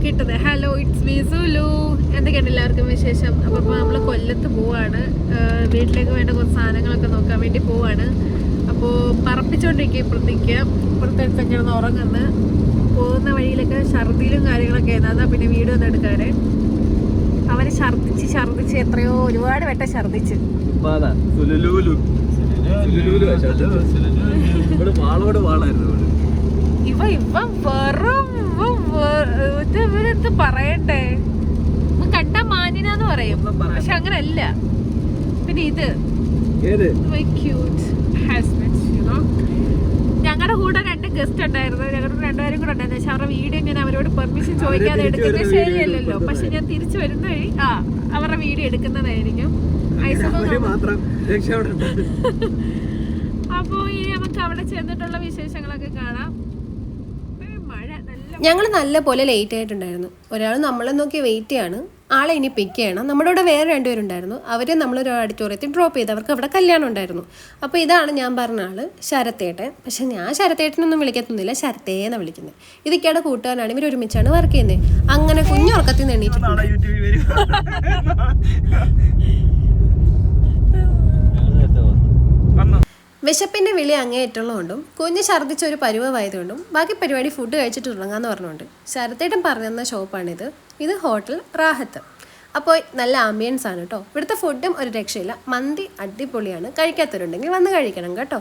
കിട്ടുന്നത്. Hello, it's me Sulu. എന്തൊക്കെയാണ് എല്ലാവർക്കും വിശേഷം? അപ്പോൾ നമ്മൾ കൊല്ലത്ത് പോവാണ്. വീട്ടിലേക്ക് വേണ്ട കുറച്ച് സാധനങ്ങളൊക്കെ നോക്കാൻ വേണ്ടി പോവാണ്. അപ്പോൾ പറപ്പിച്ചുകൊണ്ടിരിക്കുക ഇപ്പുറത്തെടുത്ത് കിടന്ന് ഉറങ്ങുന്നത്. പോകുന്ന വഴിയിലൊക്കെ ഛർദിലും കാര്യങ്ങളൊക്കെ ആയിരുന്നു. അതാ പിന്നെ വീഡിയോ ഒന്നും എടുക്കാറ്. അവര് ഛർദിച്ച് എത്രയോ ഒരുപാട് വട്ടം ഛർദിച്ച്. ഇവരെന്ത് പറയണ്ടേ, കണ്ടാ മാന്യനാന്ന് പറയും, പക്ഷെ അങ്ങനല്ല. പിന്നെ ഇത് ഞങ്ങളുടെ കൂടെ 2 ഗസ്റ്റ് ഉണ്ടായിരുന്നു. ഞങ്ങളുടെ 2 പേരും കൂടെ ഉണ്ടായിരുന്നു. പക്ഷെ അവരുടെ വീഡിയോ ഞാൻ അവരോട് പെർമിഷൻ ചോദിക്കാതെ എടുക്കുന്നത് ശരിയല്ലല്ലോ. പക്ഷെ ഞാൻ തിരിച്ചു വരുന്ന വഴി അവരുടെ വീഡിയോ എടുക്കുന്നതായിരിക്കും. അപ്പോ ഇനി നമുക്ക് അവിടെ ചെന്നിട്ടുള്ള വിശേഷങ്ങളൊക്കെ കാണാം. ഞങ്ങൾ നല്ല പോലെ ലേറ്റ് ആയിട്ടുണ്ടായിരുന്നു. ഒരാൾ നമ്മളെ നോക്കി വെയിറ്റ് ചെയ്യാണ്, ആളെ ഇനി പിക്ക് ചെയ്യണം. നമ്മുടെ കൂടെ വേറെ 2 പേരുണ്ടായിരുന്നു. അവരെ നമ്മളൊരു ഓഡിറ്റോറിയത്തിൽ ഡ്രോപ്പ് ചെയ്ത്, അവർക്ക് അവിടെ കല്യാണം ഉണ്ടായിരുന്നു. അപ്പോൾ ഇതാണ് ഞാൻ പറഞ്ഞ ആള്, ശരത്തേട്ടൻ. പക്ഷെ ഞാൻ ശരത്തേട്ടനൊന്നും വിളിക്കത്തൊന്നുമില്ല, ശരത്തേന്നാണ് വിളിക്കുന്നത്. ഇതൊക്കെയാണ് കൂട്ടുകാരനാണ്, ഇവർ ഒരുമിച്ചാണ് വർക്ക് ചെയ്യുന്നത്. അങ്ങനെ കുഞ്ഞുറക്കത്തിൽ നിന്ന് എണീറ്റിട്ടുണ്ട്. വിശപ്പിൻ്റെ വിളി അങ്ങേയറ്റുള്ളതുകൊണ്ടും കുഞ്ഞ് ഛർദ്ദിച്ച ഒരു പരുവമായതുകൊണ്ടും ബാക്കി പരിപാടി ഫുഡ് കഴിച്ചിട്ട് തുടങ്ങാമെന്ന് പറഞ്ഞുകൊണ്ട് ശരത്തേട്ടൻ പറഞ്ഞെന്ന ഷോപ്പാണിത്. ഇത് ഹോട്ടൽ റാഹത്ത്. അപ്പോൾ നല്ല ആംബിയൻസ് ആണ് കേട്ടോ. ഇവിടുത്തെ ഫുഡും ഒരു രക്ഷയില്ല. മന്തി അടിപൊളിയാണ്. കഴിക്കാത്തവരുണ്ടെങ്കിൽ വന്ന് കഴിക്കണം കേട്ടോ.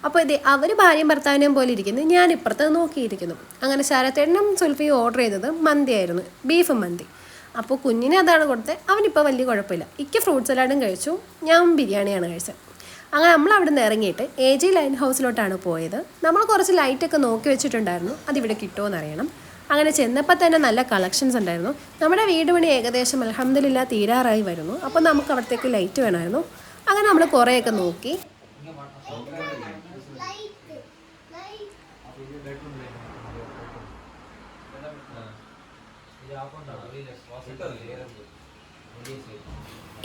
അപ്പോൾ ഇത് അവർ ഭാര്യയും ഭർത്താവിനെയും പോലെ ഇരിക്കുന്നു, ഞാൻ ഇപ്പുറത്ത് നോക്കിയിരിക്കുന്നു. അങ്ങനെ ശരത്തേട്ടനും സുൽഫിയും ഓർഡർ ചെയ്തത് മന്തിയായിരുന്നു, ബീഫ് മന്തി. അപ്പോൾ കുഞ്ഞിനെ അതാണ് കൊടുത്തത്. അവനിപ്പോൾ വലിയ കുഴപ്പമില്ല. ഇക്ക് ഫ്രൂട്ട് സലാഡും കഴിച്ചു, ഞാൻ ബിരിയാണിയാണ് കഴിച്ചത്. അങ്ങനെ നമ്മൾ അവിടെ നിന്ന് ഇറങ്ങിയിട്ട് AG ലൈറ്റ് ഹൗസിലോട്ടാണ് പോയത്. നമ്മൾ കുറച്ച് ലൈറ്റൊക്കെ നോക്കി വെച്ചിട്ടുണ്ടായിരുന്നു, അതിവിടെ കിട്ടുമോ അറിയണം. അങ്ങനെ ചെന്നപ്പോൾ തന്നെ നല്ല കളക്ഷൻസ് ഉണ്ടായിരുന്നു. നമ്മുടെ വീട് പണി ഏകദേശം അൽഹംദുലില്ലാ തീരാറായി വരുന്നു. അപ്പോൾ നമുക്ക് അവിടത്തേക്ക് ലൈറ്റ് വേണമായിരുന്നു. അങ്ങനെ നമ്മൾ കുറേയൊക്കെ നോക്കി.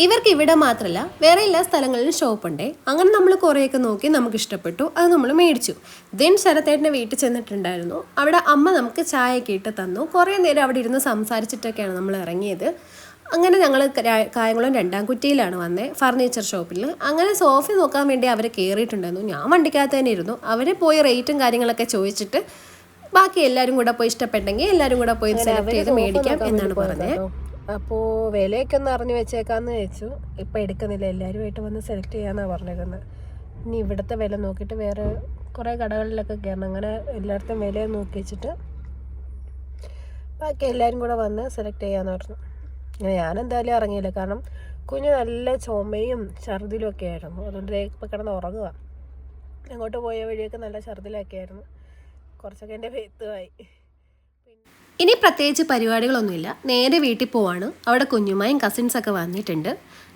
ഇവർക്ക് ഇവിടെ മാത്രമല്ല വേറെ എല്ലാ സ്ഥലങ്ങളിലും ഷോപ്പുണ്ടേ. അങ്ങനെ നമ്മൾ കുറേയൊക്കെ നോക്കി, നമുക്ക് ഇഷ്ടപ്പെട്ടു, അത് നമ്മൾ മേടിച്ചു. ദെൻ ശരത്തേട്ടൻ്റെ വീട്ടിൽ ചെന്നിട്ടുണ്ടായിരുന്നു. അവിടെ അമ്മ നമുക്ക് ചായയൊക്കെ ഇട്ട് തന്നു. കുറേ നേരം അവിടെ ഇരുന്ന് സംസാരിച്ചിട്ടൊക്കെയാണ് നമ്മൾ ഇറങ്ങിയത്. അങ്ങനെ ഞങ്ങൾ കായംകുളം 2-ാം കുറ്റിയിലാണ് വന്നത്, ഫർണിച്ചർ ഷോപ്പിൽ. അങ്ങനെ സോഫ നോക്കാൻ വേണ്ടി അവർ കയറിയിട്ടുണ്ടായിരുന്നു. ഞാൻ വണ്ടിക്കകത്ത് തന്നെ ഇരുന്നു. അവർ പോയി റേറ്റും കാര്യങ്ങളൊക്കെ ചോദിച്ചിട്ട് ബാക്കി എല്ലാവരും കൂടെ പോയി ഇഷ്ടപ്പെട്ടെങ്കിൽ എല്ലാവരും കൂടെ പോയി സെലക്ട് ചെയ്ത് മേടിക്കാം എന്നാണ് പറഞ്ഞത്. അപ്പോൾ വിലയൊക്കെ ഒന്ന് അറിഞ്ഞു വെച്ചേക്കാന്ന് വെച്ചു. ഇപ്പം എടുക്കുന്നില്ല, എല്ലാവരുമായിട്ട് വന്ന് സെലക്ട് ചെയ്യാമെന്നാണ് പറഞ്ഞേക്കുന്നത്. ഇനി ഇവിടുത്തെ വില നോക്കിയിട്ട് വേറെ കുറേ കടകളിലൊക്കെ കയറണം. അങ്ങനെ എല്ലായിടത്തും വില നോക്കി വെച്ചിട്ട് ബാക്കി എല്ലാവരും കൂടെ വന്ന് സെലക്ട് ചെയ്യാമെന്ന് പറഞ്ഞു. ഞാനെന്തായാലും ഇറങ്ങിയില്ല, കാരണം കുഞ്ഞ് നല്ല ചുമയും ഛർദിലും ഒക്കെ ആയിരുന്നു. അതുകൊണ്ട് ഇപ്പം കിടന്ന് ഉറങ്ങുക. അങ്ങോട്ട് പോയ വഴിയൊക്കെ നല്ല ഛർദിലൊക്കെ ആയിരുന്നു. കുറച്ചൊക്കെ എൻ്റെ ഭേദമായി. ഇനി പ്രത്യേകിച്ച് പരിപാടികളൊന്നുമില്ല, നേരെ വീട്ടിൽ പോവാണ്. അവിടെ കുഞ്ഞുമായും കസിൻസൊക്കെ വന്നിട്ടുണ്ട്.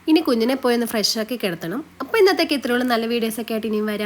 ഇനി കുഞ്ഞിനെ പോയി ഒന്ന് ഫ്രഷ് ആക്കി കിടത്തണം. അപ്പോൾ ഇന്നത്തേക്ക് ഇത്രയുള്ള നല്ല വീഡിയോസൊക്കെ ആയിട്ട് ഇനിയും വരാം.